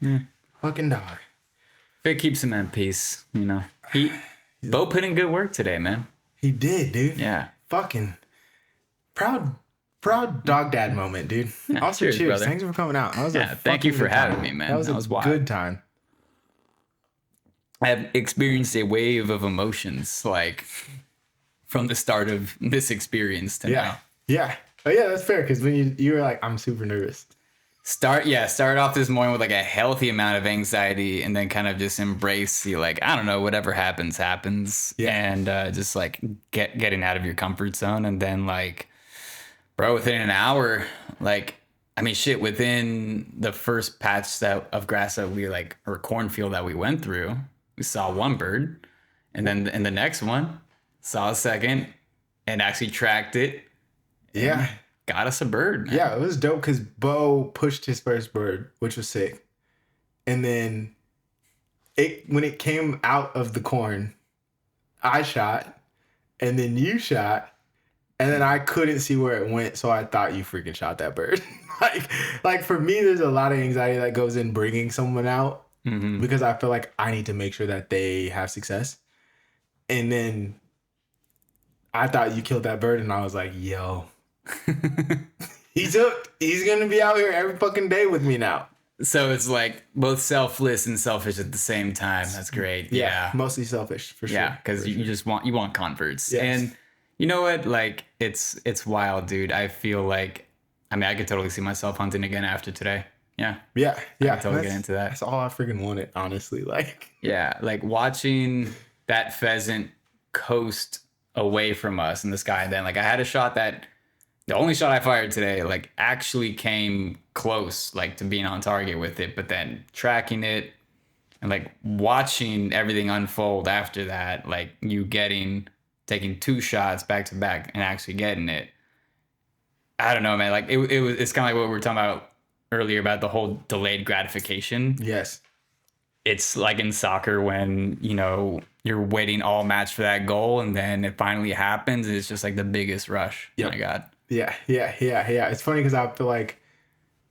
Yeah. Fucking dog. If it keeps him in peace, you know. Bo put in good work today, man. He did, dude. Yeah. Fucking proud dog dad moment, dude. Yeah, Also, cheers, brother. Thanks for coming out. That was Thank you for having me, man. That was a wild. good time. I have experienced a wave of emotions, like from the start of this experience to now. Yeah. Oh yeah, that's fair. Because when you were like, I'm super nervous. Start off this morning with like a healthy amount of anxiety, and then kind of just embrace the like, I don't know, whatever happens. Yeah. And just like getting out of your comfort zone. And then like, bro, within an hour, like, I mean, shit, within the first patch of grass that we like, or cornfield that we went through, we saw one bird. And then in the next one, saw a second and actually tracked it. Yeah. Got us a bird, man. Yeah, it was dope because Bo pushed his first bird, which was sick. And then when it came out of the corn, I shot, and then you shot, and then I couldn't see where it went, so I thought you freaking shot that bird. like for me, there's a lot of anxiety that goes in bringing someone out because I feel like I need to make sure that they have success. And then I thought you killed that bird, and I was like, yo. He's gonna be out here every fucking day with me now. So it's like both selfless and selfish at the same time. That's great. Yeah. Mostly selfish for sure. Yeah, because you just want converts. Yes. And you know what? Like it's wild, dude. I feel like, I mean, I could totally see myself hunting again after today. Yeah. Yeah. I could totally get into that. That's all I freaking wanted, honestly. Like. Yeah, like watching that pheasant coast away from us in the sky. And then like I had a shot that, the only shot I fired today, like actually came close, like to being on target with it, but then tracking it and like watching everything unfold after that, like you taking 2 shots back to back and actually getting it. I don't know, man. Like it's kind of like what we were talking about earlier about the whole delayed gratification. Yes. It's like in soccer when, you know, you're waiting all match for that goal and then it finally happens. And it's just like the biggest rush. Yep. Oh my God. Yeah. It's funny because I feel like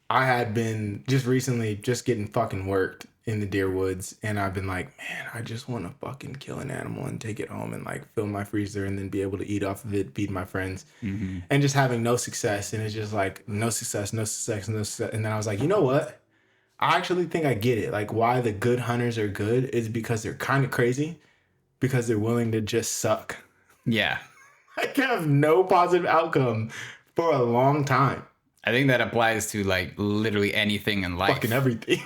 I had been just recently just getting fucking worked in the deer woods, and I've been like, man, I just want to fucking kill an animal and take it home and like fill my freezer and then be able to eat off of it, feed my friends, and just having no success. And it's just like no success. And then I was like, you know what? I actually think I get it. Like why the good hunters are good is because they're kind of crazy, because they're willing to just suck. Yeah. I can have no positive outcome for a long time. I think that applies to like literally anything in life. Fucking everything.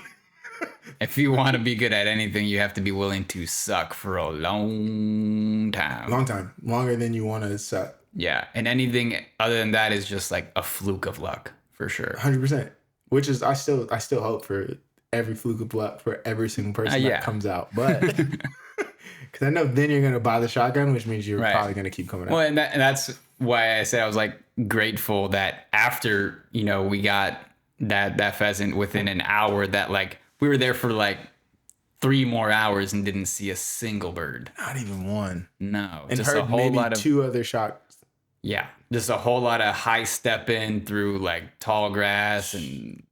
If you want to be good at anything, you have to be willing to suck for a long time. Long time. Longer than you want to suck. Yeah. And anything other than that is just like a fluke of luck for sure. 100%. Which is, I still hope for every fluke of luck for every single person that comes out. But because I know then you're going to buy the shotgun, which means you're probably going to keep coming out. Well, and that's why I said I was like grateful that after, you know, we got that pheasant within an hour, that like we were there for like 3 more hours and didn't see a single bird. Not even one. No. And just heard a whole maybe lot of 2 other shots. Yeah. Just a whole lot of high stepping through like tall grass and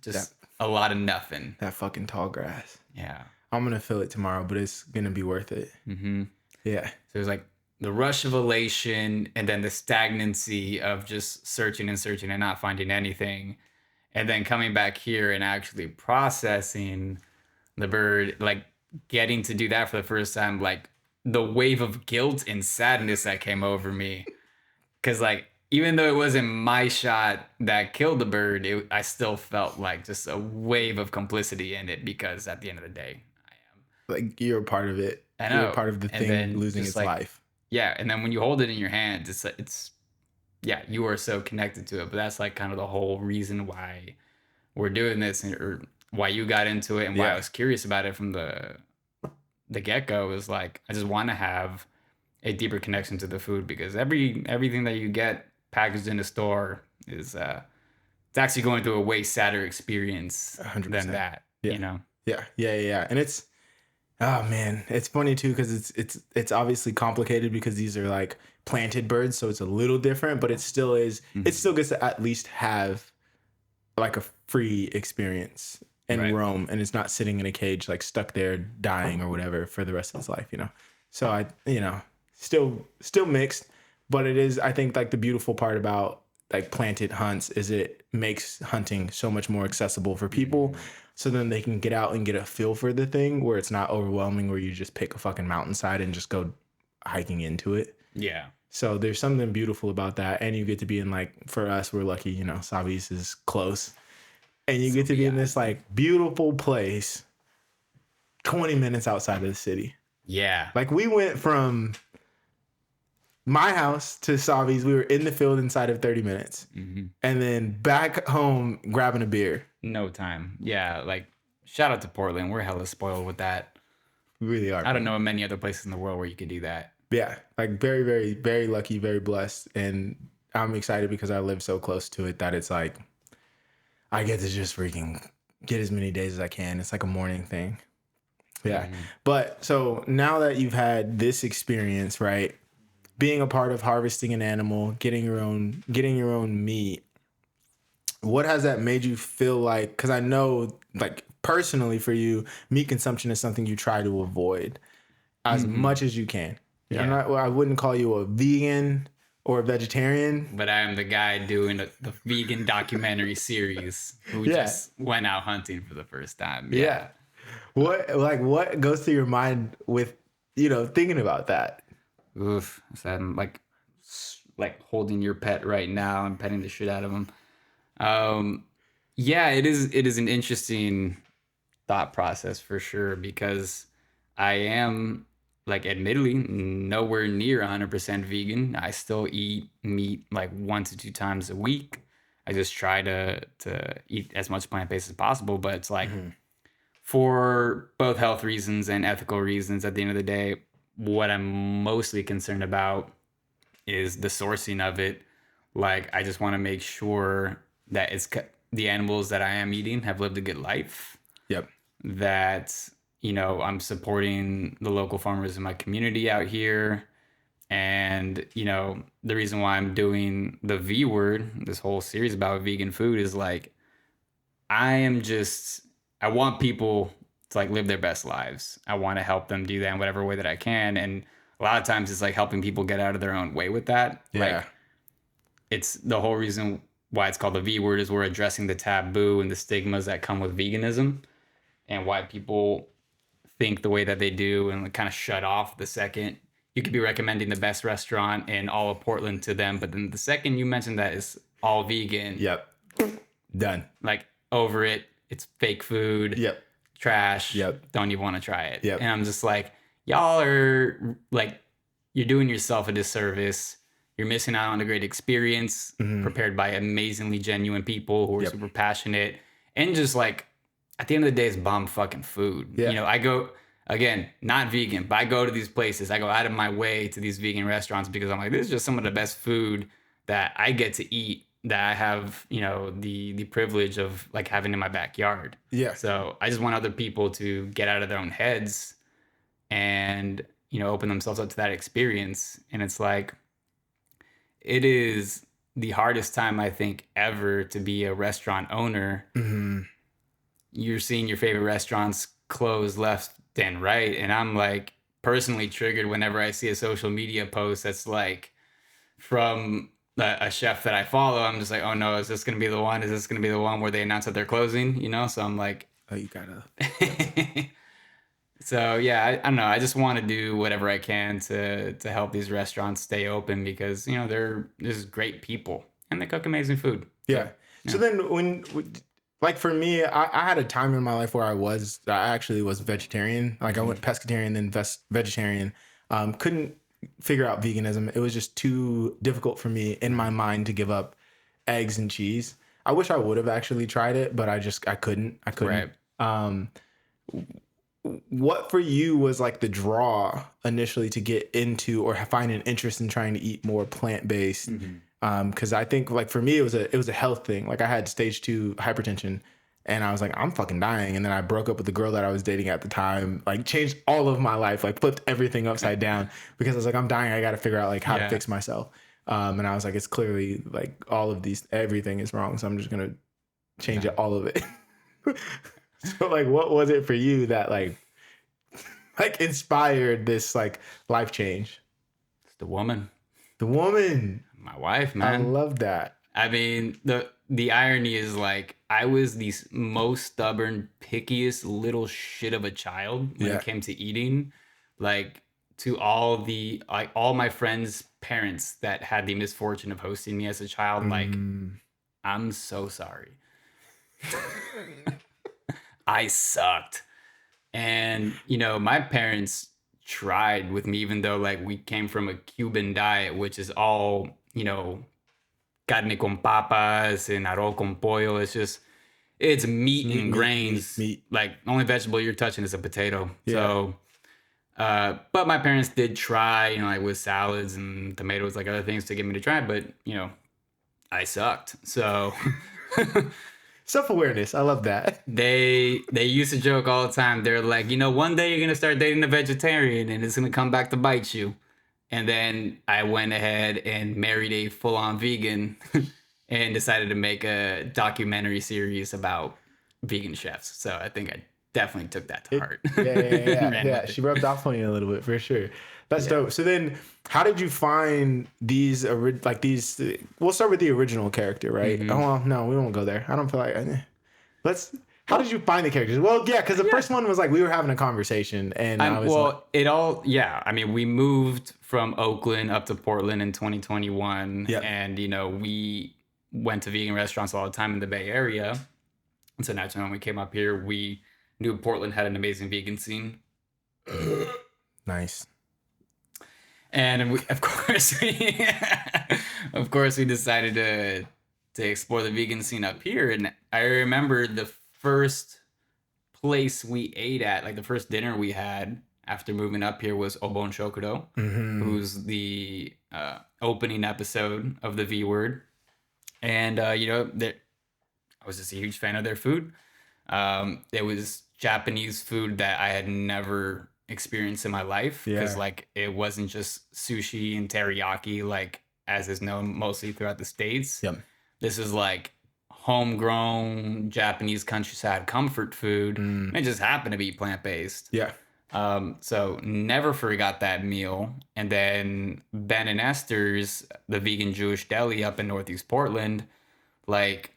just a lot of nothing. That fucking tall grass. Yeah. I'm going to feel it tomorrow, but it's going to be worth it. Mm-hmm. Yeah. So it was like the rush of elation and then the stagnancy of just searching and not finding anything. And then coming back here and actually processing the bird, like getting to do that for the first time, like the wave of guilt and sadness that came over me. Because like, even though it wasn't my shot that killed the bird, I still felt like just a wave of complicity in it, because at the end of the day, I am. Like you're a part of it. I know. You're a part of the thing losing its life. Yeah. And then when you hold it in your hands, it's you are so connected to it. But that's like kind of the whole reason why we're doing this, or why you got into it, and why I was curious about it from the get-go, is like, I just want to have a deeper connection to the food, because everything that you get packaged in a store is it's actually going through a way sadder experience 100%. Than that. Yeah. You know? Yeah. And it's, oh man, it's funny too, because it's obviously complicated because these are like planted birds, so it's a little different, but it still is. It still gets to at least have like a free experience, and Right. roam, and it's not sitting in a cage like stuck there dying or whatever for the rest of its life, you know. So I, still mixed, but it is, I think, like the beautiful part about like planted hunts is it makes hunting so much more accessible for people, so then they can get out and get a feel for the thing where it's not overwhelming, where you just pick a fucking mountainside and just go hiking into it. Yeah. So there's something beautiful about that, and you get to be in, like, for us, we're lucky, Savis is close, and you get to be in this like beautiful place 20 minutes outside of the city. Yeah. Like, we went from my house to Savi's, we were in the field inside of 30 minutes, and then back home grabbing a beer. No time. Yeah. Like, shout out to Portland. We're hella spoiled with that. We really are. I don't know of many other places in the world where you could do that. Yeah, like very, very, very lucky, very blessed, and I'm excited because I live so close to it that it's like I get to just freaking get as many days as I can. It's like a morning thing. Yeah. But so now that you've had this experience, right, being a part of harvesting an animal, getting your own meat, what has that made you feel like? Because I know, like, personally for you, meat consumption is something you try to avoid as much as you can. Yeah. I wouldn't call you a vegan or a vegetarian. But I am the guy doing the vegan documentary series who just went out hunting for the first time. Yeah. What goes through your mind with, thinking about that? Oof. So I'm like holding your pet right now and petting the shit out of him. Yeah, it is an interesting thought process for sure, because I am, like, admittedly nowhere near 100% vegan. I still eat meat like 1 to 2 times a week. I just try to eat as much plant-based as possible, but it's like for both health reasons and ethical reasons, at the end of the day, what I'm mostly concerned about is the sourcing of it. Like, I just want to make sure that the animals that I am eating have lived a good life. Yep. That, I'm supporting the local farmers in my community out here. And, the reason why I'm doing the V word, this whole series about vegan food, is like, I want people to, like, live their best lives. I want to help them do that in whatever way that I can. And a lot of times it's like helping people get out of their own way with that. Yeah. Like, it's the whole reason why it's called the V word, is we're addressing the taboo and the stigmas that come with veganism, and why people think the way that they do and kind of shut off the second you could be recommending the best restaurant in all of Portland to them, but then the second you mention that it's all vegan, Yep. Done. like, over it, it's fake food. Yep. Trash. Yep. Don't even want to try it. Yep. And I'm just like, y'all are, like, you're doing yourself a disservice. You're missing out on a great experience prepared by amazingly genuine people who are super passionate, and just, like, at the end of the day, it's bomb fucking food. Yeah. I go, again, not vegan, but I go to these places. I go out of my way to these vegan restaurants because I'm like, this is just some of the best food that I get to eat, that I have, the privilege of, like, having in my backyard. Yeah. So I just want other people to get out of their own heads and, open themselves up to that experience. And it's like, it is the hardest time, I think, ever to be a restaurant owner. You're seeing your favorite restaurants close left and right. And I'm, like, personally triggered whenever I see a social media post that's, like, from a chef that I follow. I'm just like, oh no, is this going to be the one? Is this going to be the one where they announce that they're closing? So I'm like, oh, you gotta. So yeah, I don't know. I just want to do whatever I can to help these restaurants stay open, because they're just great people and they cook amazing food. Yeah. So then like, for me, I had a time in my life where I actually was vegetarian. Like, I went pescatarian, then vegetarian. Couldn't figure out veganism. It was just too difficult for me in my mind to give up eggs and cheese. I wish I would have actually tried it, but I couldn't. Right. What for you was, like, the draw initially to get into or find an interest in trying to eat more plant-based? Because I think, like, for me, it was a health thing. Like, I had stage 2 hypertension, and I was like, I'm fucking dying. And then I broke up with the girl that I was dating at the time, like, changed all of my life, like, flipped everything upside down, because I was like, I'm dying. I got to figure out, like, how to fix myself. And I was like, it's clearly, like, everything is wrong. So I'm just going to change all of it. So like, what was it for you that like inspired this like life change? It's the woman, The woman. my wife, I man. love that. I mean, the irony is like I was the most stubborn, pickiest little shit of a child when it Yeah. came to eating. Like to all my friends' parents that had the misfortune of hosting me as a child, like Mm. I'm so sorry. I sucked. And my parents tried with me, even though like we came from a Cuban diet, which is all, carne con papas and arroz con pollo. It's It's meat meat, and meat, meat, grains. meat. Like the only vegetable you're touching is a potato. Yeah. So, but my parents did try, like with salads and tomatoes, like other things to get me to try. But I sucked. So Self-awareness. I love that. they used to joke all the time. They're like, one day you're gonna start dating a vegetarian and it's gonna come back to bite you. And then I went ahead and married a full-on vegan and decided to make a documentary series about vegan chefs. So I think I definitely took that to heart. Ran Yeah. with it. She rubbed off on you a little bit for sure. That's Yeah. dope. So then, how did you find these? Like these? We'll start with the original character, right? Mhm. Oh well, no, we won't go there. I don't feel like. Let's. How did you find the characters? Well, yeah, because the first one was like we were having a conversation, and I was like, I mean, we moved from Oakland up to Portland in 2021, yeah, and we went to vegan restaurants all the time in the Bay Area. And so naturally, when we came up here, we knew Portland had an amazing vegan scene. nice. And of course, of course, we decided to explore the vegan scene up here. And I remember the first place we ate at, like the first dinner we had after moving up here, was Obon Shokuro, Mm-hmm. who's the opening episode of the V Word. And I was just a huge fan of their food. It was Japanese food that I had never experienced in my life, because Yeah. like it wasn't just sushi and teriyaki like as is known mostly throughout the States. Yep. This is like homegrown Japanese countryside comfort food. And it just happened to be plant-based. Yeah. So never forgot that meal. And then Ben and Esther's, the vegan Jewish deli up in Northeast Portland, like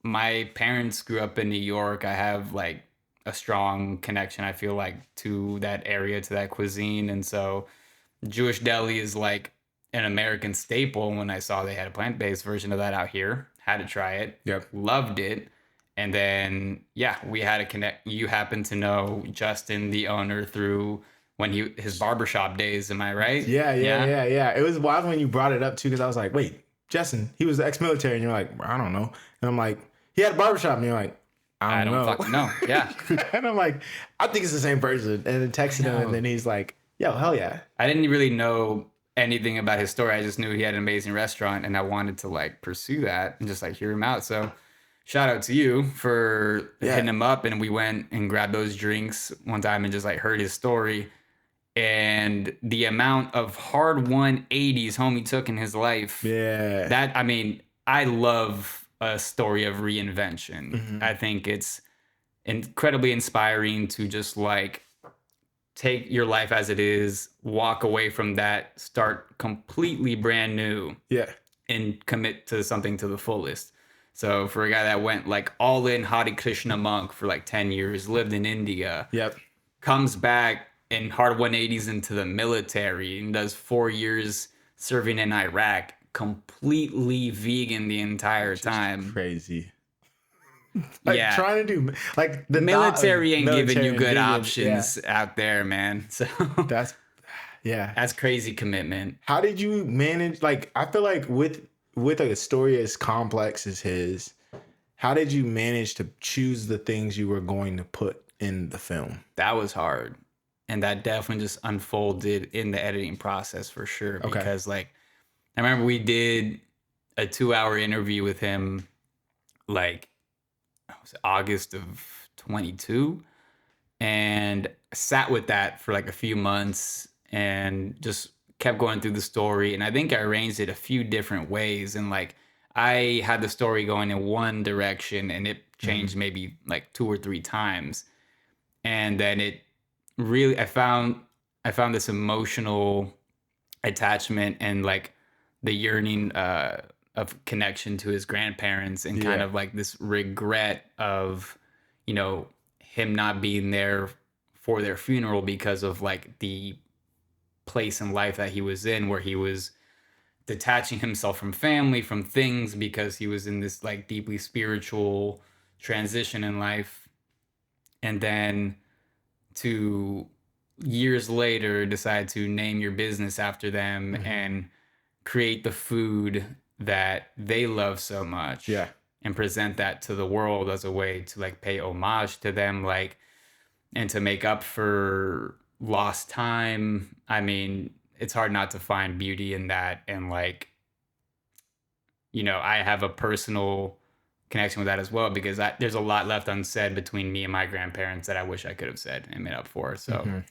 my parents grew up in New York. I have like a strong connection, I feel like, to that area, to that cuisine. And so Jewish deli is like an American staple. When I saw they had a plant-based version of that out here, had to try it. Yep. Loved it. And then, yeah, we had to connect. You happen to know Justin, the owner, through his barbershop days. Am I right? Yeah. It was wild when you brought it up too, because I was like, wait, Justin, he was ex-military, and you're like, I don't know. And I'm like, he had a barbershop, and you're like, I don't know. fucking know. Yeah. And I'm like, I think it's the same person. And then texted him, and then he's like, yo, hell yeah. I didn't really know anything about his story. I just knew he had an amazing restaurant, and I wanted to like pursue that and just like hear him out. So shout out to you for hitting him up. And we went and grabbed those drinks one time and just like heard his story. And the amount of hard 180s homie took in his life. Yeah. I love a story of reinvention. Mhm. I think it's incredibly inspiring to just like take your life as it is, walk away from that, start completely brand new, Yeah. and commit to something to the fullest. So for a guy that went like all in Hare Krishna monk for like 10 years, lived in India, Yep. comes back and hard 180s into the military and does 4 years serving in Iraq, completely vegan the entire time. Crazy. Like Yeah. trying to do like the Military ain't giving military you and good vegan, options out there, man. So That's yeah. that's crazy commitment. How did you manage? Like, I feel like with a story as complex as his, how did you manage to choose the things you were going to put in the film? That was hard. And that definitely just unfolded in the editing process for sure. Okay. Because like I remember we did a 2-hour interview with him like it was August of 22, and sat with that for like a few months and just kept going through the story. And I think I arranged it a few different ways. And like I had the story going in one direction and it Mhm. changed maybe like 2 or 3 times. And then it really, I found this emotional attachment and like the yearning of connection to his grandparents and kind Yeah. of like this regret of, you know, him not being there for their funeral because of like the place in life that he was in where he was detaching himself from family, from things, because he was in this like deeply spiritual transition in life. And then to years later decide to name your business after them Mhm. and create the food that they love so much Yeah. and present that to the world as a way to like pay homage to them, like, and to make up for lost time. I mean, it's hard not to find beauty in that. And like, I have a personal connection with that as well because there's a lot left unsaid between me and my grandparents that I wish I could have said and made up for. So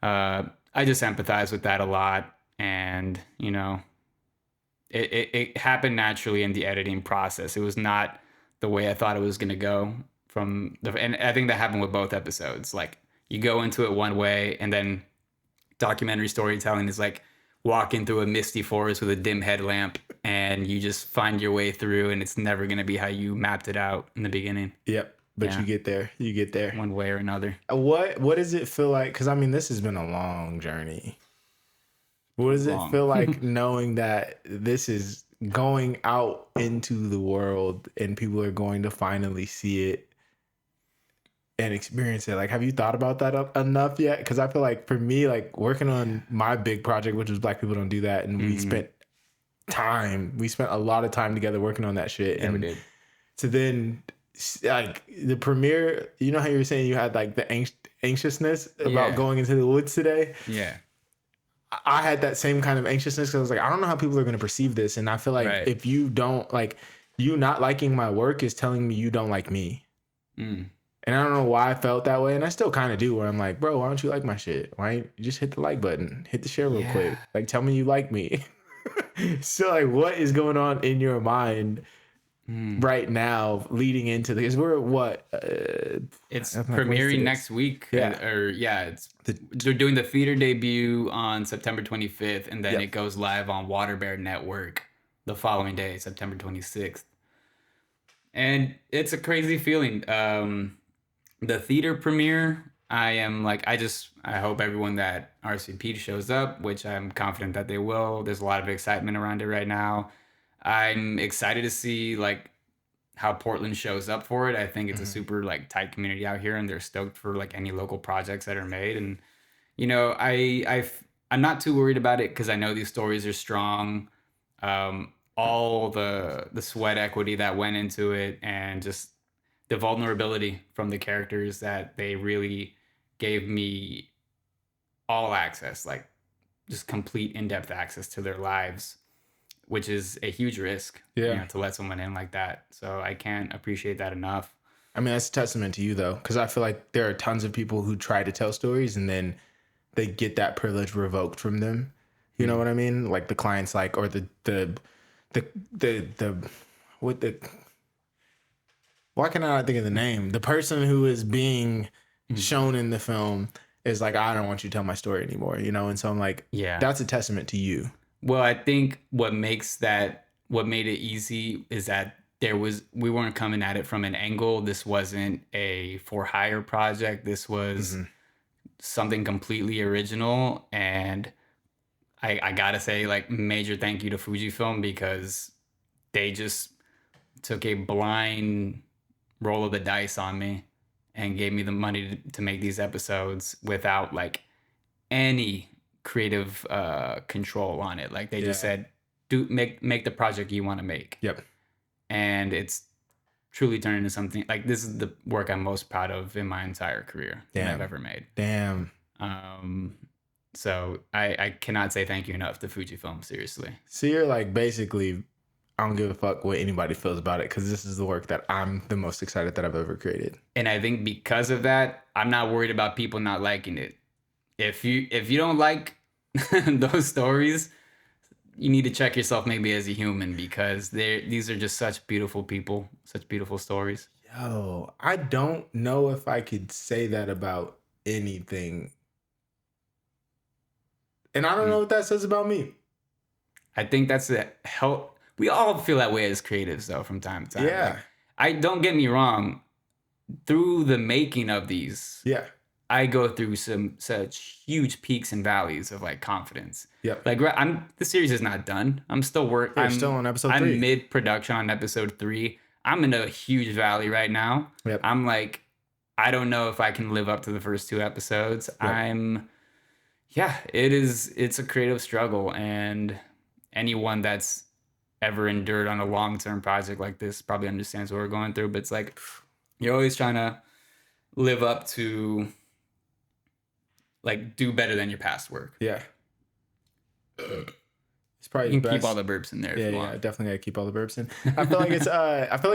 Mhm. I just empathize with that a lot. And, it happened naturally in the editing process. It was not the way I thought it was going to go and I think that happened with both episodes. Like you go into it one way and then documentary storytelling is like walking through a misty forest with a dim headlamp and you just find your way through and it's never going to be how you mapped it out in the beginning. Yep. But you Yeah, get there. You get there. one way or another. What does it feel like? Because I mean, this has been a long journey. What Too does it long. feel like knowing that this is going out into the world and people are going to finally see it and experience it? Like, have you thought about that enough yet? Because I feel like for me, like working on my big project, which was Black People Don't Do That, and Hmm. we spent a lot of time together working on that shit. Yeah, we And did. to then like the premiere, you know how you were saying you had like the anxiousness about Yeah. going into the woods today? Yeah. I had that same kind of anxiousness because I was like, I don't know how people are going to perceive this. And I feel like Right. if you don't like, you not liking my work is telling me you don't like me. Mm. And I don't know why I felt that way. And I still kind of do where I'm like, bro, why don't you like my shit? Why don't you just hit the like button, hit the share real Yeah. quick. Like, tell me you like me. So like, what is going on in your mind Mm. right now leading into this? We're what? It's I'm like, what's premiering today? next week, Yeah. or yeah, it's The, they're doing the theater debut on September 25th, and then yep. it goes live on Waterbear Network the following day, September 26th. And it's a crazy feeling. The theater premiere, I hope everyone that RCP shows up, which I'm confident that they will. There's a lot of excitement around it right now. I'm excited to see like how Portland shows up for it. I think it's a Mhm. super like tight community out here, and they're stoked for like any local projects that are made. And I'm not too worried about it because I know these stories are strong. All the sweat equity that went into it, and just the vulnerability from the characters that they really gave me all access, like just complete in-depth access to their lives, which is a huge risk, Yeah. to let someone in like that. So I can't appreciate that enough. I mean, that's a testament to you though, because I feel like there are tons of people who try to tell stories and then they get that privilege revoked from them. You know Hmm. what I mean? Like the clients, like, or the the what the why can I not think of the name? The person who is being Hmm. shown in the film is like, I don't want you to tell my story anymore, you know? And so I'm like, Yeah. that's a testament to you. Well, I think what made it easy is that we weren't coming at it from an angle. This wasn't a for hire project. This was Mm-hmm. something completely original. And I gotta say, like, major thank you to Fujifilm because they just took a blind roll of the dice on me and gave me the money to make these episodes without like any creative control on it. Like they just Yeah. said, "Do make the project you want to make," Yep. and it's truly turned into something like this is the work I'm most proud of in my entire career that I've Damn. ever made. Damn. Um, so I cannot say thank you enough to Fujifilm. Seriously. So you're like basically, I don't give a fuck what anybody feels about it because this is the work that I'm the most excited that I've ever created. And I think because of that, I'm not worried about people not liking it. If you don't like those stories, you need to check yourself maybe as a human, because these are just such beautiful people, such beautiful stories. Yo, I don't know if I could say that about anything. And I don't know what that says about me. I think that's the help. We all feel that way as creatives, though, from time to time. Yeah. Like, I don't get me wrong. Through the making of these, Yeah. I go through some such huge peaks and valleys of like confidence. Yep. Like the series is not done. I'm still working. You're still on episode 3. I'm mid production on episode 3. I'm in a huge valley right now. Yep. I'm like, I don't know if I can live up to the first 2 episodes. Yep. It's a creative struggle, and anyone that's ever endured on a long-term project like this probably understands what we're going through. But it's like, you're always trying to live up to, like, do better than your past work. Yeah. It's probably you can keep all the burps in there if you want. Yeah, definitely gotta keep all the burps in. I feel like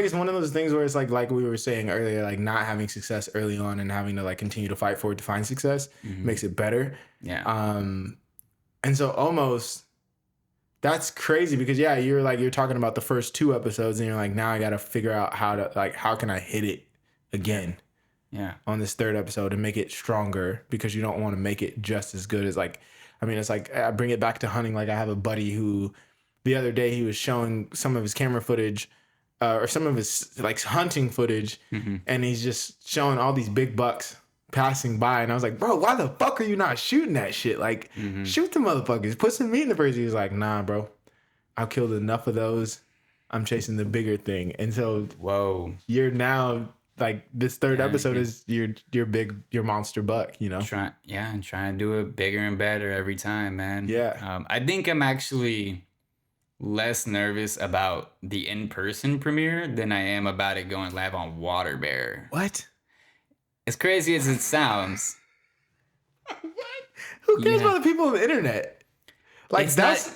it's one of those things where it's like we were saying earlier, like not having success early on and having to like continue to fight for it to find success makes it better. Yeah. And so almost that's crazy because you're talking about the first 2 episodes and you're like, now I gotta figure out how can I hit it again. Yeah. On this 3rd episode and make it stronger, because you don't want to make it just as good as it's like I bring it back to hunting. Like I have a buddy who the other day he was showing some of his camera footage or some of his like hunting footage, and he's just showing all these big bucks passing by, and I was like, bro, why the fuck are you not shooting that shit? Like shoot the motherfuckers, put some meat in the birds. He was like, nah, bro, I've killed enough of those. I'm chasing the bigger thing. And so you're now like this 3rd episode is your monster buck, you know? Trying to do it bigger and better every time, man. Yeah. I think I'm actually less nervous about the in-person premiere than I am about it going live on Water Bear. What? As crazy as it sounds. What? Who cares about the people on the internet? Like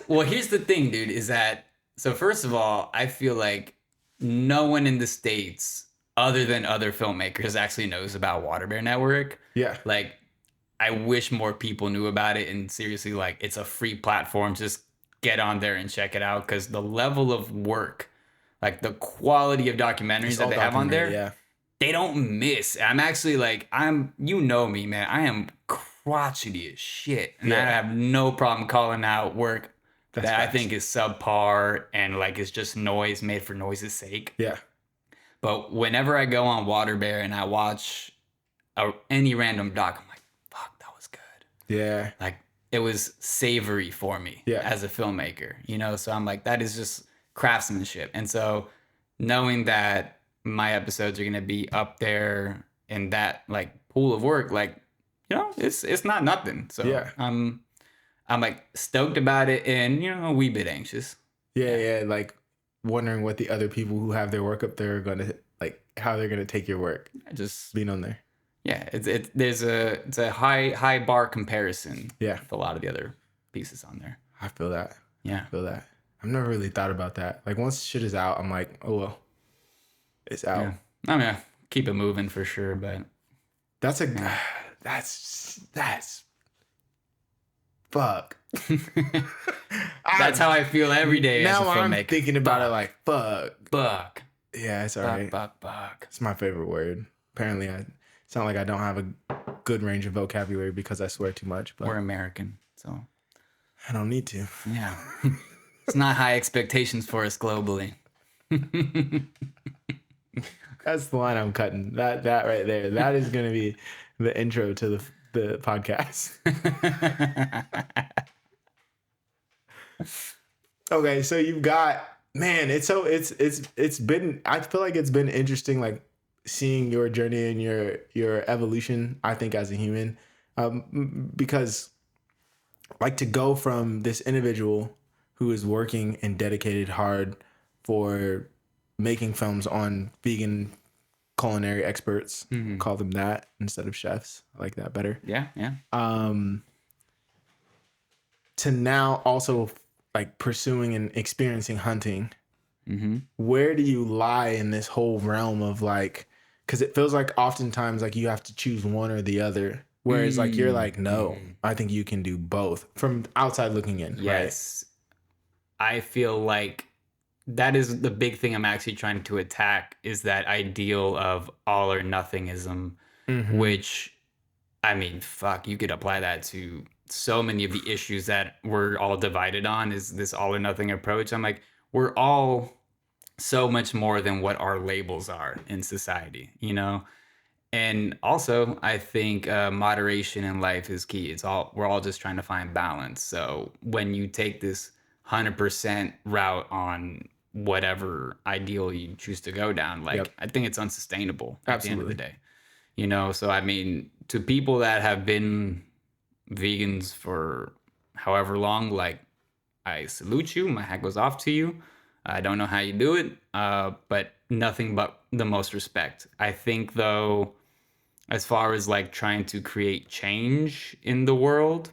well, here's the thing, dude, is that, so first of all, I feel like no one in the States other than other filmmakers actually knows about Water Bear Network. Yeah. Like, I wish more people knew about it, and seriously, like, it's a free platform. Just get on there and check it out, because the level of work, like the quality of documentaries that they have on there, they don't miss. I'm actually like, you know me, man. I am crotchety as shit. And I have no problem calling out work that I think is subpar and like is just noise made for noise's sake. Yeah. But whenever I go on Water Bear and I watch any random doc, I'm like, fuck, that was good. Yeah. Like, it was savory for me as a filmmaker, you know? So I'm like, that is just craftsmanship. And so knowing that my episodes are going to be up there in that like pool of work, like, you know, it's not nothing. So I'm like stoked about it and, you know, a wee bit anxious. Yeah. Like wondering what the other people who have their work up there are going to, like, how they're going to take your work. Just being on there. Yeah. It's a high bar comparison. Yeah. With a lot of the other pieces on there. I feel that. Yeah. I feel that. I've never really thought about that. Like once shit is out, I'm like, oh, well, it's out. Yeah. I mean, keep it moving for sure, but that's fuck. That's how I feel every day. Now as a filmmaker. I'm thinking about it like fuck. Yeah, it's alright. Fuck. It's my favorite word. Apparently, it's not like I don't have a good range of vocabulary because I swear too much. But we're American, so I don't need to. Yeah, it's not high expectations for us globally. That's the line I'm cutting. That right there. That is going to be the intro to the podcast. Okay, so you've got, man, it's been, I feel like it's been interesting, like seeing your journey and your evolution, I think, as a human, because like to go from this individual who is working and dedicated hard for making films on vegan culinary experts, call them that instead of chefs. I like that better. Yeah. To now also like pursuing and experiencing hunting. Where do you lie in this whole realm of like, because it feels like oftentimes like you have to choose one or the other. Whereas like you're like, no, I think you can do both from outside looking in. Yes. I feel like that is the big thing I'm actually trying to attack is that ideal of all or nothingism, Mm-hmm. which I mean, fuck, you could apply that to so many of the issues that we're all divided on is this all or nothing approach. I'm like, we're all so much more than what our labels are in society, you know? And also, I think moderation in life is key. We're all just trying to find balance. So when you take this 100% route on whatever ideal you choose to go down, like Yep. I think it's unsustainable at the end of the Absolutely. day. You know, so I mean, to people that have been vegans for however long, like I salute you. My hat goes off to you. I don't know how you do it, but nothing but the most respect. I think, though, as far as like trying to create change in the world,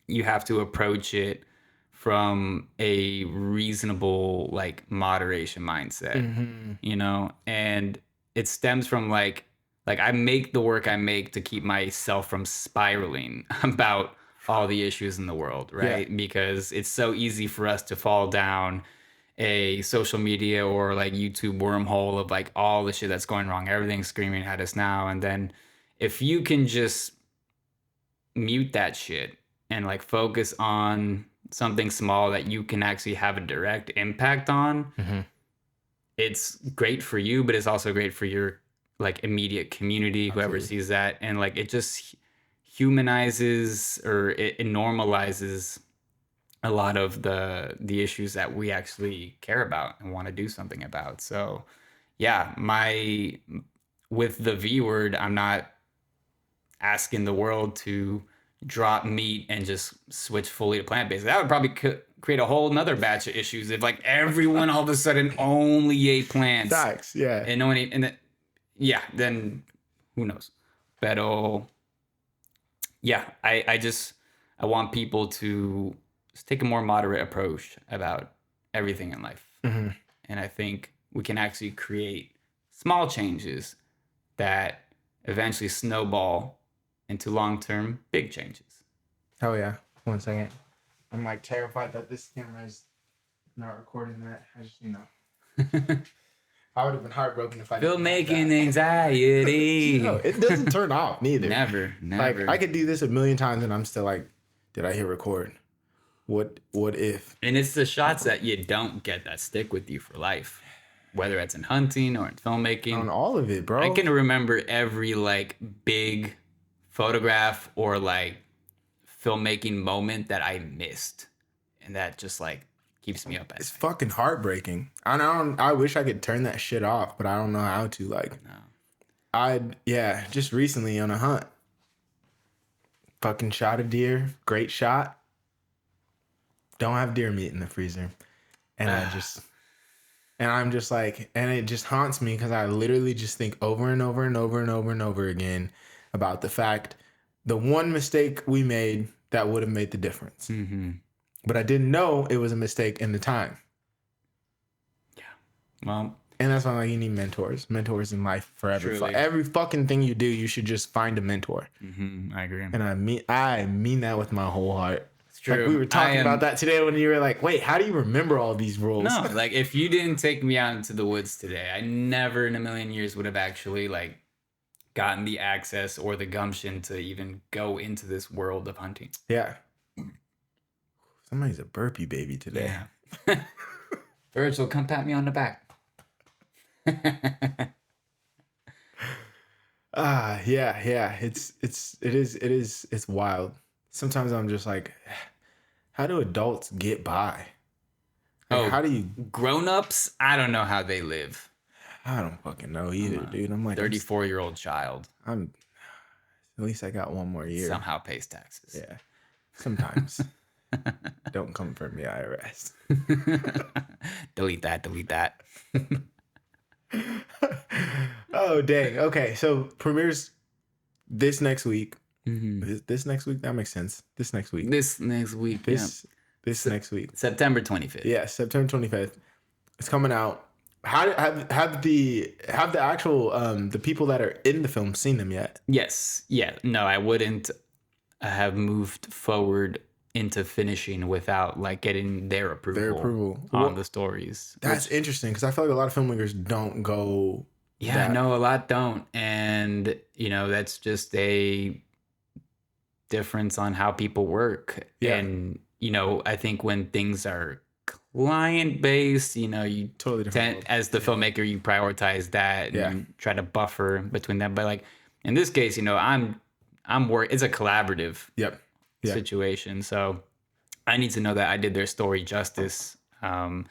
you have to approach it from a reasonable, like moderation mindset, Mm-hmm. you know? And it stems from like I make the work I make to keep myself from spiraling about all the issues in the world, Yeah. right? Because it's so easy for us to fall down a social media or like YouTube wormhole of like all the shit that's going wrong, everything's screaming at us now. And then if you can just mute that shit and like focus on something small that you can actually have a direct impact on, Mm-hmm. it's great for you, but it's also great for your like immediate community, whoever Absolutely. sees that. And like it just humanizes or it normalizes a lot of the issues that we actually care about and want to do something about. So yeah, my with the V word, I'm not asking the world to drop meat and just switch fully to plant-based. That would probably create a whole nother batch of issues if like everyone all of a sudden only ate plants Facts. Yeah. and no one ate, and then, yeah, then who knows? But yeah, I want people to just take a more moderate approach about everything in life. Mm-hmm. And I think we can actually create small changes that eventually snowball into long-term big changes. Oh yeah. 1 second. I'm like terrified that this camera is not recording that. I just, I would have been heartbroken if I didn't have Filmmaking that. anxiety. No, it doesn't turn off neither. Never. Like I could do this a million times and I'm still like, did I hit record? What if? And it's the shots that you don't get that stick with you for life, whether it's in hunting or in filmmaking. On all of it, bro. I can remember every like big photograph or like filmmaking moment that I missed, and that just like keeps me up at It's night. fucking heartbreaking. I wish I could turn that shit off, but I don't know how to. Like, just recently on a hunt, fucking shot a deer, great shot. Don't have deer meat in the freezer, and I'm just like, and it just haunts me because I literally just think over and over and over and over and over again about the fact the one mistake we made that would have made the difference. Mm-hmm. But I didn't know it was a mistake in the time. Yeah. Well, and that's why I'm like, you need mentors in life forever. Every fucking thing you do, you should just find a mentor. Mm-hmm. I agree. And I mean that with my whole heart. It's true. Like we were talking about that today when you were like, wait, how do you remember all these rules? No, like if you didn't take me out into the woods today, I never in a million years would have actually like gotten the access or the gumption to even go into this world of hunting. Yeah. Somebody's a burpee baby today. Yeah. Virgil, come pat me on the back. Yeah. It's wild. Sometimes I'm just like, how do adults get by? Like, how do you grown-ups? I don't know how they live. I don't fucking know either, dude. I'm like 34-year-old child. At least I got one more year. Somehow pays taxes. Yeah. Sometimes. Don't come for me, IRS. Delete that. Oh, dang. Okay, so premieres this next week. Mm-hmm. This next week? That makes sense. This next week. This next week. This next week. September 25th. Yeah, September 25th. It's coming out. How have the actual the people that are in the film seen them yet? Yes. Yeah. No, I wouldn't have moved forward into finishing without like getting their approval on Well, the stories. that's interesting because I feel like a lot of filmmakers don't go Yeah, that. no, a lot don't. And, that's just a difference on how people work. Yeah. And, I think when things are client based, you Totally different tend, world. as the filmmaker, you prioritize that and Yeah. try to buffer between them. But like in this case, it's a collaborative Yep. Yeah. situation. So I need to know that I did their story justice. And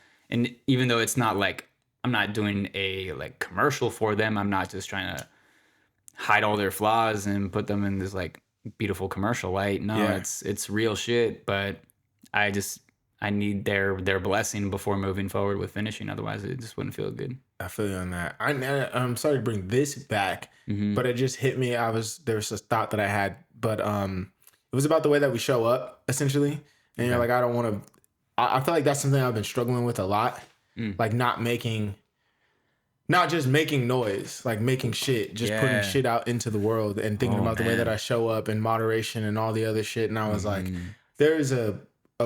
even though it's not like I'm not doing a like commercial for them, I'm not just trying to hide all their flaws and put them in this like beautiful commercial light. No, Yeah. it's real shit. But I need their blessing before moving forward with finishing. Otherwise, it just wouldn't feel good. I feel you on that. I'm sorry to bring this back, but it just hit me. There was a thought that I had, but it was about the way that we show up, essentially. And you're like, I don't want to. I feel like that's something I've been struggling with a lot, like not just making noise, like making shit, just putting shit out into the world and thinking about the way that I show up and moderation and all the other shit. And I was like, there's a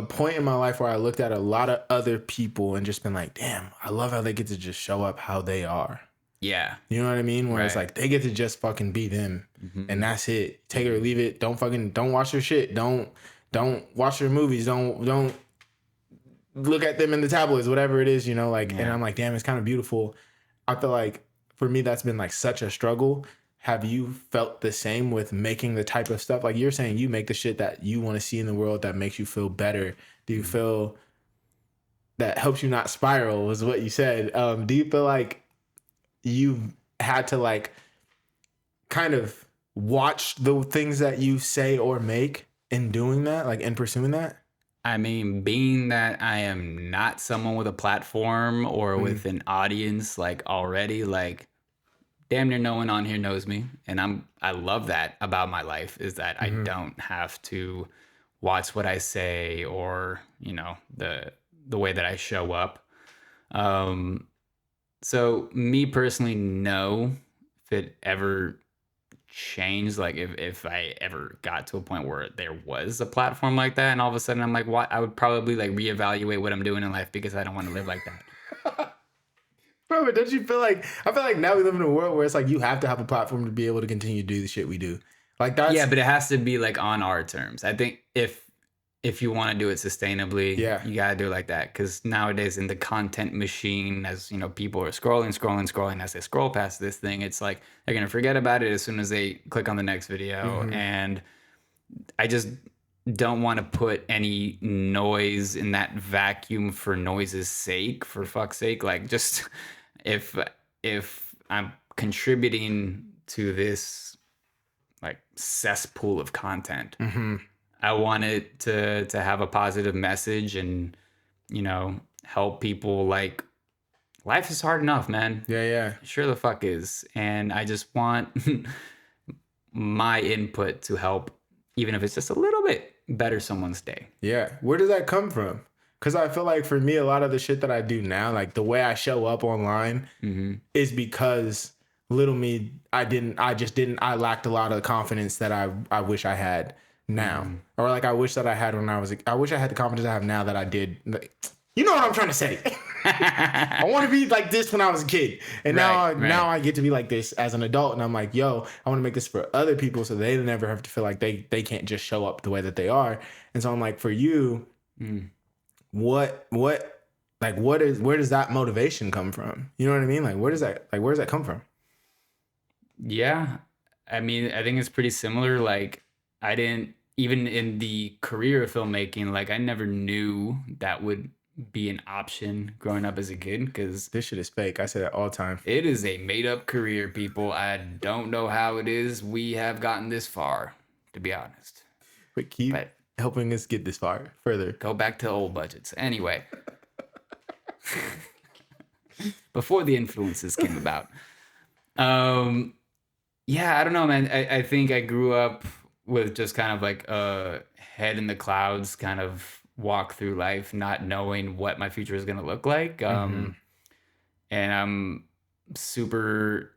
point in my life where I looked at a lot of other people and just been like, damn, I love how they get to just show up how they are. Yeah. You know what I mean? Where it's Right. like they get to just fucking be them and that's it. Take it or leave it. Don't watch their shit. Don't watch their movies. Don't look at them in the tabloids, whatever it is, like, and I'm like, damn, it's kind of beautiful. I feel like for me, that's been like such a struggle. Have you felt the same with making the type of stuff? Like you're saying, you make the shit that you want to see in the world that makes you feel better. Do you feel that helps you not spiral was what you said. Do you feel like you've had to like kind of watch the things that you say or make in doing that, like in pursuing that? I mean, being that I am not someone with a platform or with an audience, like already, like damn near no one on here knows me. And I love that about my life is that I don't have to watch what I say or, the way that I show up. So me personally, no, if it ever changed, like if I ever got to a point where there was a platform like that and all of a sudden I'm like, what, I would probably like reevaluate what I'm doing in life because I don't want to live like that. Bro, but don't you feel like I feel like now we live in a world where it's like you have to have a platform to be able to continue to do the shit we do. Like that's Yeah, but it has to be like on our terms. I think if you want to do it sustainably, you gotta do it like that. Because nowadays in the content machine, as people are scrolling as they scroll past this thing, it's like they're gonna forget about it as soon as they click on the next video. And I just don't want to put any noise in that vacuum for noise's sake, for fuck's sake. Like just if I'm contributing to this like cesspool of content, I want it to have a positive message and help people. Like life is hard enough, man. yeah. Sure the fuck is. And I just want my input to help, even if it's just a little bit better someone's day. Yeah. Where does that come from? Because I feel like for me, a lot of the shit that I do now, like the way I show up online is because little me, I lacked a lot of the confidence that I wish I had now. Or like I wish that I had when I wish I had the confidence I have now that I did. Like, you know what I'm trying to say? I want to be like this when I was a kid. And now I get to be like this as an adult. And I'm like, yo, I want to make this for other people so they never have to feel like they can't just show up the way that they are. And so I'm like, for you, where does that motivation come from? You know what I mean? Like, where does that come from? Yeah. I mean, I think it's pretty similar. Like I didn't, even in the career of filmmaking, like I never knew that would be an option growing up as a kid because this shit is fake. I say that all the time. It is a made up career, people. I don't know how it is we have gotten this far, to be honest. But keep helping us get this far further. Go back to old budgets. Anyway, before the influences came about. Yeah, I don't know, man. I think I grew up with just kind of like a head in the clouds kind of walk through life, not knowing what my future is going to look like. And I'm super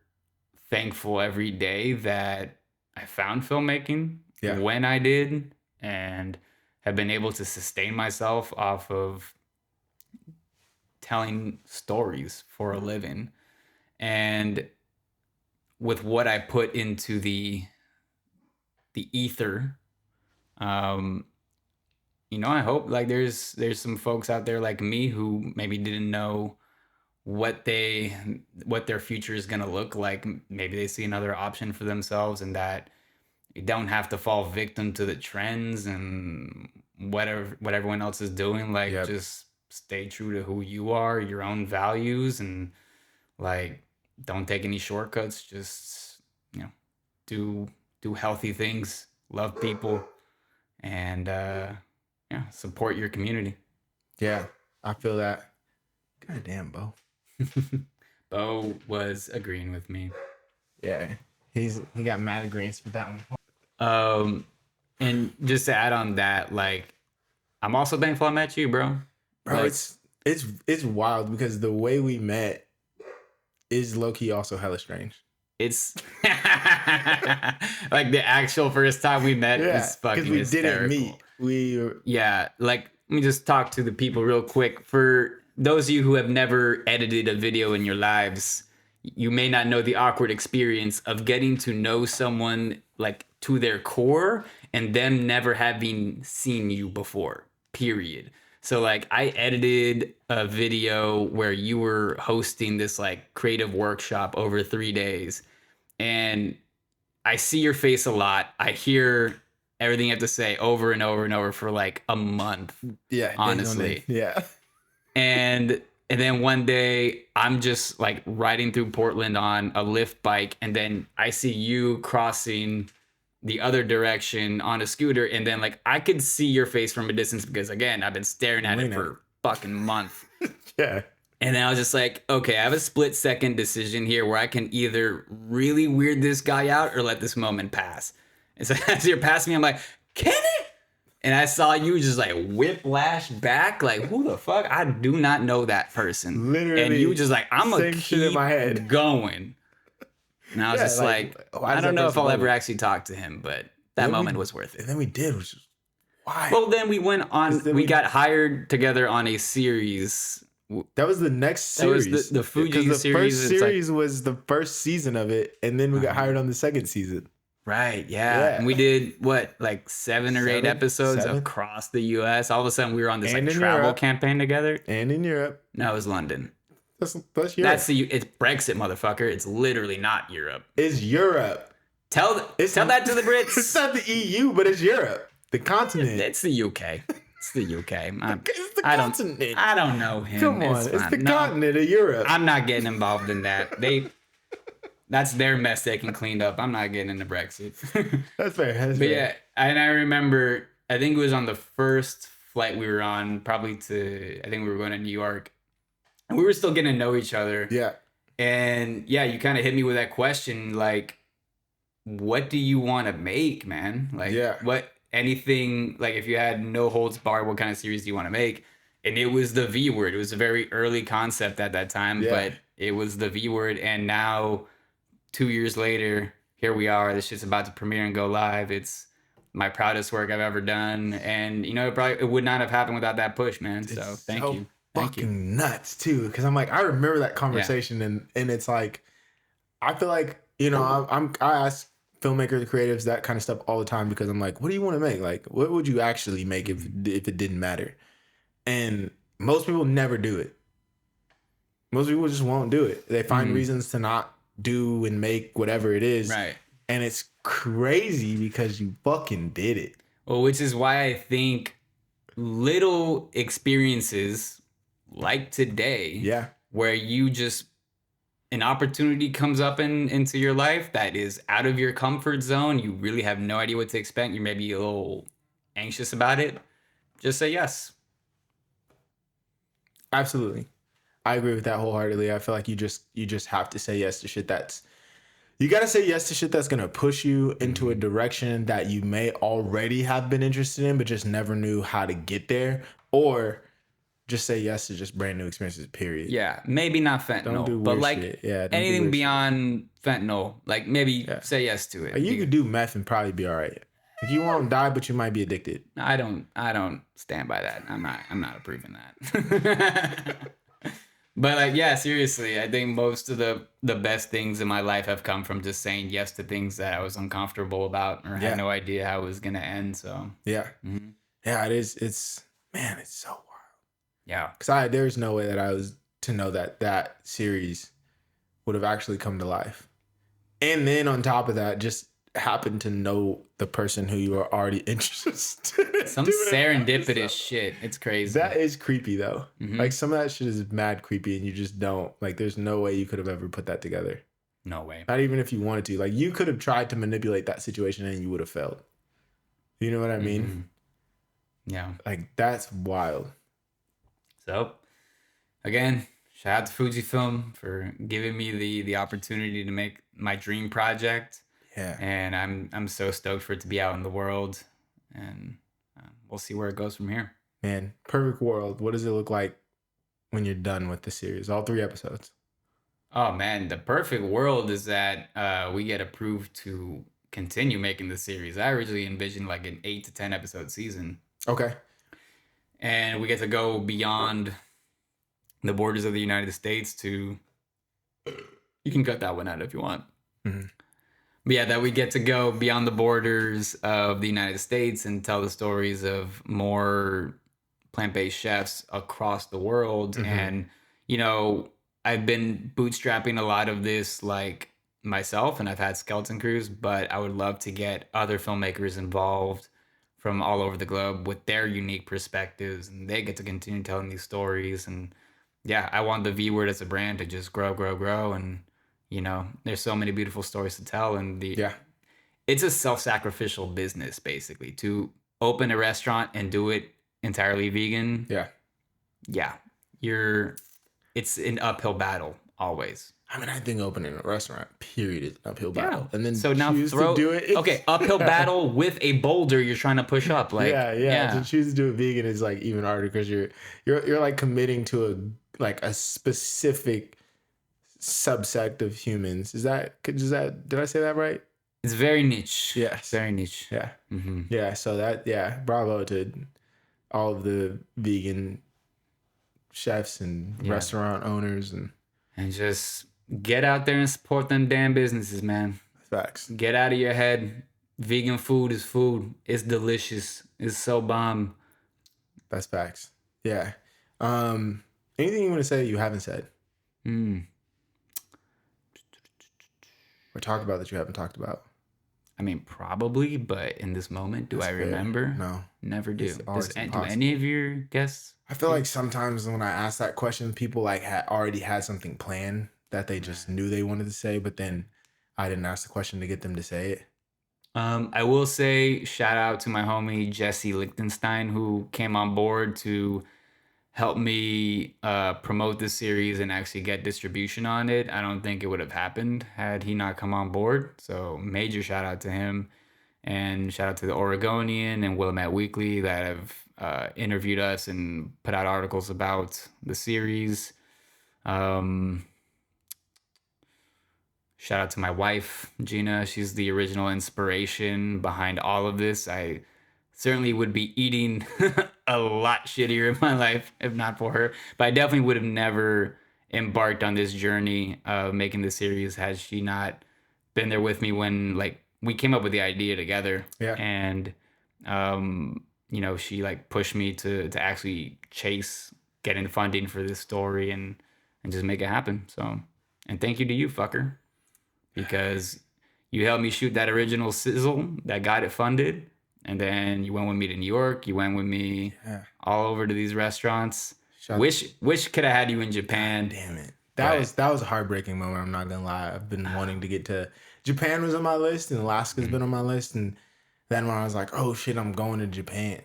thankful every day that I found filmmaking when I did. And have been able to sustain myself off of telling stories for a living. And with what I put into the ether, um, I hope like there's some folks out there like me who maybe didn't know what their future is going to look like. Maybe they see another option for themselves, and that you don't have to fall victim to the trends and what everyone else is doing. Like, Yep. just stay true to who you are, your own values, and like don't take any shortcuts. Just do healthy things, love people, and support your community. Yeah, I feel that. God damn, Bo. Bo was agreeing with me. Yeah, he got mad agreements for that one. And just to add on that, like, I'm also thankful I met you, bro. Bro, Like, it's wild because the way we met is low key also hella strange. it's like the actual first time we met is fucking because we hysterical. didn't meet. Yeah, like, let me just talk to the people real quick. For those of you who have never edited a video in your lives, you may not know the awkward experience of getting to know someone like to their core and them never having seen you before, period. So like, I edited a video where you were hosting this like creative workshop over 3 days, and I see your face a lot. I hear everything you have to say over and over and over for like a month. Yeah, honestly. Yeah. And then one day I'm just like riding through Portland on a Lyft bike, and then I see you crossing the other direction on a scooter, and then like I could see your face from a distance because again, I've been staring at it for a fucking month. Yeah. And then I was just like, okay, I have a split second decision here where I can either really weird this guy out or let this moment pass. And so as you're passing me, I'm like, Kenny? And I saw you just like whiplash back, like, who the fuck? I do not know that person. Literally. And you just like, I'm gonna keep shit in my head going. And I was just like I don't know if I'll ever going? actually talk to him, but that moment was worth it. And then we did, which is why. Well, then we went on, we got hired together on a series. That was the next series. That was the Fuji the series. First series was the first season of it, and then we got hired on the second season. Right, yeah. And we did what, like 7 or 8 episodes seven? across the US. All of a sudden we were on this And like in travel Europe. campaign together. And in Europe. No, it was London. That's Europe. It's Brexit, motherfucker. It's literally not Europe. It's Europe. Tell that to the Brits. It's not the EU, but it's Europe. The continent. It's the UK. It's the UK. It's the continent. I don't know him. Come on. It's the continent of Europe. I'm not getting involved in that. That's their mess they can clean up. I'm not getting into Brexit. That's fair. But yeah, and I remember, I think it was on the first flight we were on, I think we were going to New York. And we were still getting to know each other. Yeah. And yeah, you kind of hit me with that question, like, what do you want to make, man? Like, anything, like, if you had no holds barred, what kind of series do you want to make? And it was the V word. It was a very early concept at that time, but it was the V word. And now, 2 years later, here we are. This shit's about to premiere and go live. It's my proudest work I've ever done. And, it would not have happened without that push, man. So thank you. Fucking nuts too, because I'm like, I remember that conversation, and it's like, I feel like I ask filmmakers, creatives, that kind of stuff all the time, because I'm like, what do you want to make? Like, what would you actually make if it didn't matter? And most people never do it. Most people just won't do it. They find reasons to not do and make whatever it is, right? And it's crazy because you fucking did it. Well, which is why I think little experiences like today, where you just, an opportunity comes up into your life that is out of your comfort zone, you really have no idea what to expect, you may be a little anxious about it, just say yes. Absolutely. I agree with that wholeheartedly. I feel like you just have to say yes to shit you got to say yes to shit that's going to push you into a direction that you may already have been interested in, but just never knew how to get there, or just say yes to just brand new experiences, period. Yeah, maybe not fentanyl, but like anything beyond fentanyl, like maybe say yes to it. You could do meth and probably be all right. Like, you won't die, but you might be addicted. I don't stand by that. I'm not approving that. But like, yeah, seriously, I think most of the best things in my life have come from just saying yes to things that I was uncomfortable about or Yeah. had no idea how it was gonna end. So Yeah. mhm. Yeah, it is. It's, man, it's so wild. Yeah. Because there's no way that I was to know that series would have actually come to life. And then on top of that, just happened to know the person who you were already interested in. Some doing an serendipitous episode. shit. It's crazy. That is creepy though. Mhm. Like, some of that shit is mad creepy, and you just don't, like, there's no way you could have ever put that together. No way. Not even if you wanted to. Like, you could have tried to manipulate that situation and you would have failed. You know what I mean? Mhm. Yeah. Like, that's wild. So, again, shout out to Fujifilm for giving me the opportunity to make my dream project, Yeah. and I'm so stoked for it to be out in the world, and we'll see where it goes from here. Man, perfect world. What does it look like when you're done with the series? All 3 episodes. Oh man, the perfect world is that we get approved to continue making the series. I originally envisioned like an 8 to 10 episode season, Okay. and we get to go beyond the borders of the United States to. You can cut that one out if you want. Mm-hmm. But yeah, that we get to go beyond the borders of the United States and tell the stories of more plant-based chefs across the world. Mhm. And, you know, I've been bootstrapping a lot of this like myself, and I've had skeleton crews, but I would love to get other filmmakers involved from all over the globe with their unique perspectives, and they get to continue telling these stories. And yeah, I want the V Word as a brand to just grow. And, you know, there's so many beautiful stories to tell. And Yeah. it's a self-sacrificial business, basically, to open a restaurant and do it entirely vegan. Yeah. Yeah, it's an uphill battle always. I mean, I think opening a restaurant, period, is an uphill battle. Yeah. And then So now choose to do it. okay, uphill battle with a boulder you're trying to push up. Like, yeah. To choose to do it vegan is like even harder because you're like committing to a specific subsect of humans. Did I say that right? It's very niche. Yes. Very niche. Yeah. Mm-hmm. Yeah. So bravo to all of the vegan chefs and restaurant owners and just get out there and support them damn businesses, man. facts. Get out of your head. Vegan food is food. It's delicious. It's so bomb. That's facts. Yeah. Anything you want to say that you haven't said? Or talk about that you haven't talked about? I mean, probably, but in this moment, do I remember? No. Never do. always Do impossible. any of your guests? I feel like sometimes when I ask that question, people like already had something planned that they just knew they wanted to say, but then I didn't ask the question to get them to say it. I will say shout out to my homie Jesse Lichtenstein, who came on board to help me promote this series and actually get distribution on it. I don't think it would have happened had he not come on board. So major shout out to him, and shout out to the Oregonian and Willamette Weekly that have interviewed us and put out articles about the series. Shout out to my wife, Gina. She's the original inspiration behind all of this. I certainly would be eating a lot shittier in my life if not for her. But I definitely would have never embarked on this journey of making the series had she not been there with me when we came up with the idea together. Yeah. And you know, she pushed me to actually chase getting funding for this story and just make it happen. So, and thank you to you, fucker. Because you helped me shoot that original sizzle that got it funded. And then you went with me to New York. You went with me all over to these restaurants. Wish could have had you in Japan. God damn it. That was a heartbreaking moment. I'm not going to lie. I've been wanting to get to Japan was on my list and Alaska's been on my list. And then when I was like, oh shit, I'm going to Japan.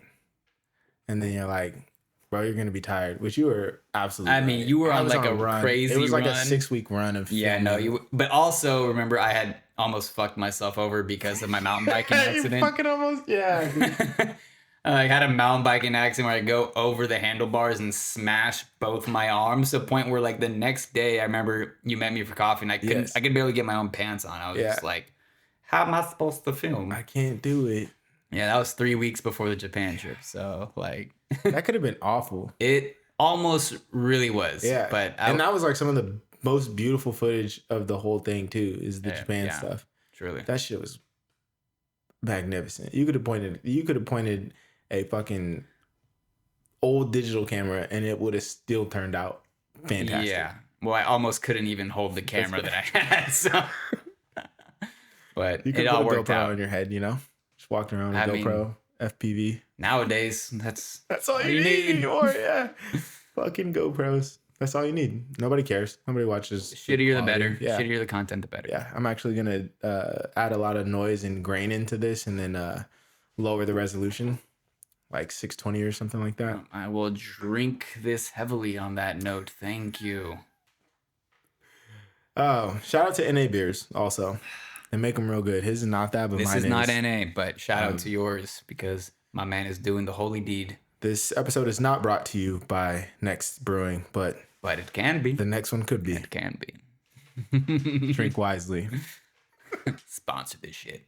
And then you're like, bro, you're going to be tired, which you were absolutely I mean, you were on a run. Crazy run. It was like a 6-week run of filming. But also remember I had almost fucked myself over because of my mountain biking accident. You fucking almost, yeah. I had a mountain biking accident where I go over the handlebars and smash both my arms to the point where the next day I remember you met me for coffee and I could barely get my own pants on. I was just like, how am I supposed to film? I can't do it. Yeah, that was 3 weeks before the Japan trip. So like, That could have been awful. it almost really was. Yeah. But And that was like some of the most beautiful footage of the whole thing too, is the Yeah, Japan yeah. stuff. truly. That shit was magnificent. You could have pointed a fucking old digital camera and it would have still turned out fantastic. Yeah. Well, I almost couldn't even hold the camera that I had. So, but You could it put all a worked GoPro out. on your head, you know? Just walking around with I a mean, GoPro, FPV. Nowadays, that's All you need anymore, yeah. Fucking GoPros. That's all you need. Nobody cares. Nobody watches. Shittier the quality. better. Yeah. Shittier the content, the better. Yeah. I'm actually going to add a lot of noise and grain into this and then lower the resolution, like 620 or something like that. I will drink this heavily on that note. Thank you. Oh, shout out to NA Beers also. They make them real good. His is not that, but This mine is not NA, but shout out to yours because my man is doing the holy deed. This episode is not brought to you by Next Brewing, but it can be. the next one could be. It can be. Drink wisely. Sponsor this shit.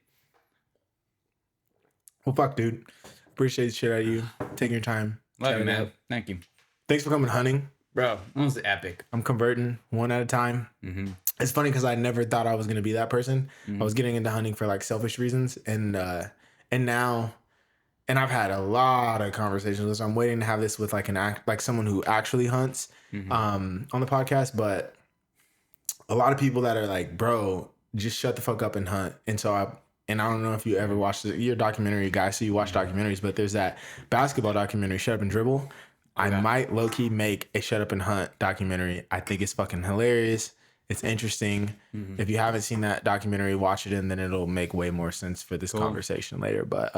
Well, fuck, dude. Appreciate the shit out of you. Taking your time. Love you, chatting man. up. Thank you. Thanks for coming hunting. Bro, that was epic. I'm converting one at a time. Mm-hmm. It's funny because I never thought I was going to be that person. I was getting into hunting for like selfish reasons. And now, and I've had a lot of conversations with this. I'm waiting to have this with like someone who actually hunts on the podcast. But a lot of people that are like, bro, just shut the fuck up and hunt. And so I don't know if you ever watched you're a documentary guy, so you watch documentaries, but there's that basketball documentary, Shut Up and Dribble. I might low-key make a Shut Up and Hunt documentary. I think it's fucking hilarious. It's interesting. If you haven't seen that documentary, watch it and then it'll make way more sense for this conversation later. But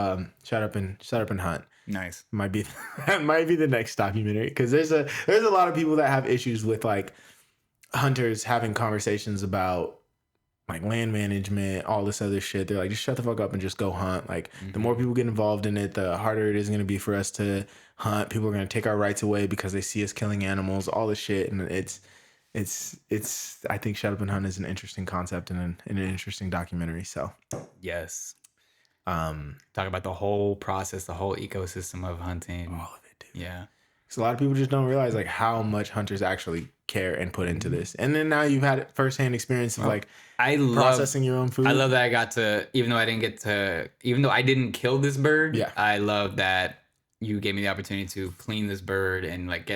Shut Up and Hunt. Nice. Might be that might be the next documentary because there's a lot of people that have issues with like hunters having conversations about like land management, all this other shit. They're like, just shut the fuck up and just go hunt. Like the more people get involved in it, the harder it is going to be for us to hunt. People are going to take our rights away because they see us killing animals, all this shit. And it's I think Shut Up and Hunt is an interesting concept and an interesting documentary. So yes. Talk about the whole process, the whole ecosystem of hunting. all of it, dude. Yeah. So a lot of people just don't realize like how much hunters actually care and put into this. And then now you've had firsthand experience of like processing your own food. I love that I got to, even though I didn't kill this bird. Yeah. I love that you gave me the opportunity to clean this bird and like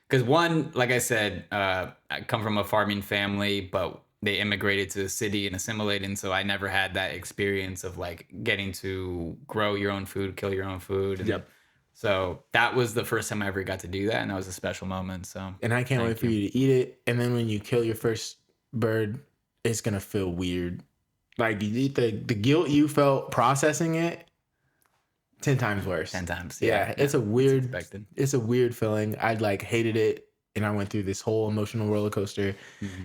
because one, like I said, I come from a farming family, but they immigrated to the city and assimilated. And so I never had that experience of like getting to grow your own food, kill your own food. And Yep. So that was the first time I ever got to do that. And that was a special moment. So, And I can't wait for you to eat it. And then when you kill your first bird, it's going to feel weird. Like you eat the guilt you felt processing it, 10 times worse. 10 times. Yeah. It's a weird feeling. I like hated it. And I went through this whole emotional roller coaster.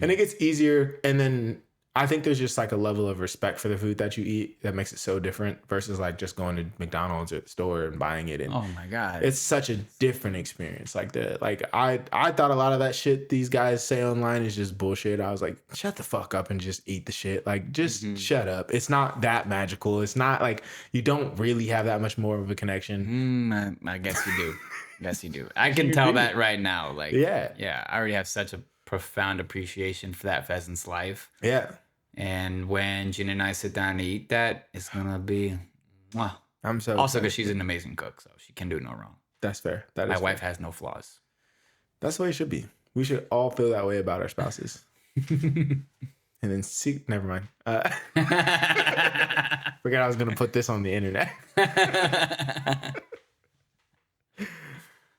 And it gets easier. And then I think there's just like a level of respect for the food that you eat that makes it so different versus like just going to McDonald's or the store and buying it. And oh my God. it's such a different experience. Like I thought a lot of that shit these guys say online is just bullshit. I was like, shut the fuck up and just eat the shit. Like just shut up. It's not that magical. It's not like you don't really have that much more of a connection. I guess you do. Yes, you do. I can tell that right now. Like, yeah. I already have such a profound appreciation for that pheasant's life. Yeah. And when Gina and I sit down to eat that, it's gonna be, wow. I'm so also because she's an amazing cook, so she can do no wrong. That's fair. My wife has no flaws. That's the way it should be. We should all feel that way about our spouses. And then never mind. Forgot I was gonna put this on the internet.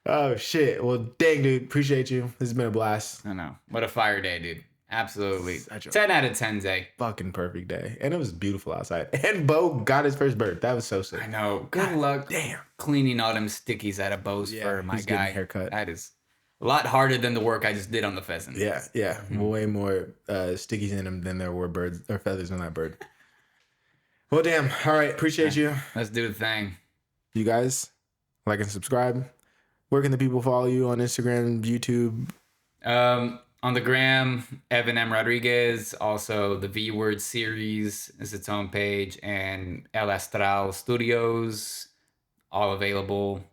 Oh shit. Well, dang, dude. Appreciate you. This has been a blast. I know. What a fire day, dude. Absolutely. 10 out of 10 day. Fucking perfect day. And it was beautiful outside. And Bo got his first bird. That was so sick. I know. Good luck cleaning all them stickies out of Bo's fur, my guy. Haircut. That is a lot harder than the work I just did on the pheasant. Yeah. Way more stickies in him than there were birds or feathers on that bird. Well, damn. All right. Appreciate you. Let's do the thing. You guys, like and subscribe. Where can the people follow you on Instagram, YouTube? On the gram, Evan M. Rodriguez. Also, the V Word series is its own page, and El Astral Studios, all available.